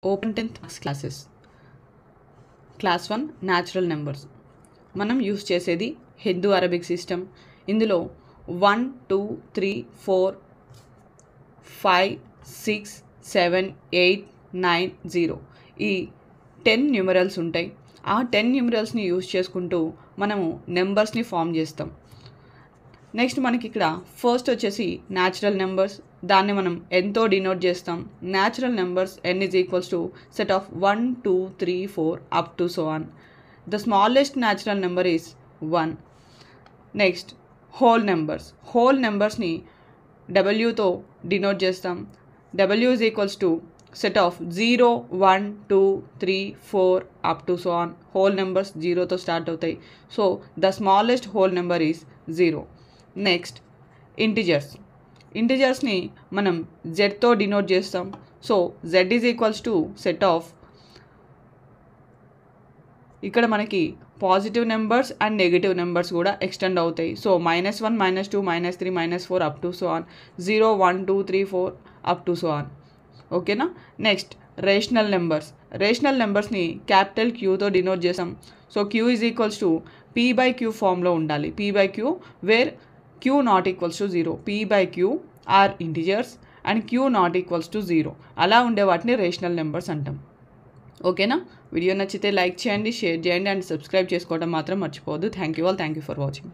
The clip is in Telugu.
Open 10th maths classes class 1 natural numbers మనం యూస్ చేసేది హిందూ అరబిక్ సిస్టమ్. ఇందులో 1 2 3 4 5 6 7 8 9 0 ఈ 10 న్యూమరల్స్ ఉంటాయి. ఆ 10 న్యూమరల్స్ని యూస్ చేసుకుంటూ మనము నెంబర్స్ని ఫామ్ చేస్తాం. నెక్స్ట్ మనకి ఇక్కడ ఫస్ట్ వచ్చేసి న్యాచురల్ నెంబర్స్. దాన్ని మనం ఎంతో డినోట్ చేస్తాం. Natural numbers n is equals to set of 1 2 3 4 up to so on. The smallest natural number is 1. Next whole numbers. Whole నెంబర్స్ని wతో డినోట్ చేస్తాం. w is equals to set of 0 1 2 3 4 up to so on. Whole numbers 0తో స్టార్ట్ అవుతాయి. So the smallest whole number is 0. Next integers. ఇంటిజర్స్ని మనం జెడ్తో డినోట్ చేస్తాం. So Z is equals to set of, ఇక్కడ మనకి positive numbers and negative numbers కూడా ఎక్స్టెండ్ అవుతాయి. So -1 -2 -3 -4 up to so on, 0 1 2 3 4 up to so on. ఓకేనా. Next rational numbers. రేషనల్ నెంబర్స్ని క్యాపిటల్ క్యూతో డినోట్ చేస్తాం. So Q is equals to p/q ఫామ్లో ఉండాలి. p/q where q not equals to 0. p/q are integers and q not equals to 0. అలా ఉండే వాటిని రేషనల్ నెంబర్స్ అంటాం. ఓకేనా. వీడియో నచ్చితే లైక్ చేయండి, షేర్ చేయండి అండ్ సబ్స్క్రైబ్ చేసుకోవడం మాత్రం మర్చిపోవద్దు. Thank you all. Thank you for watching.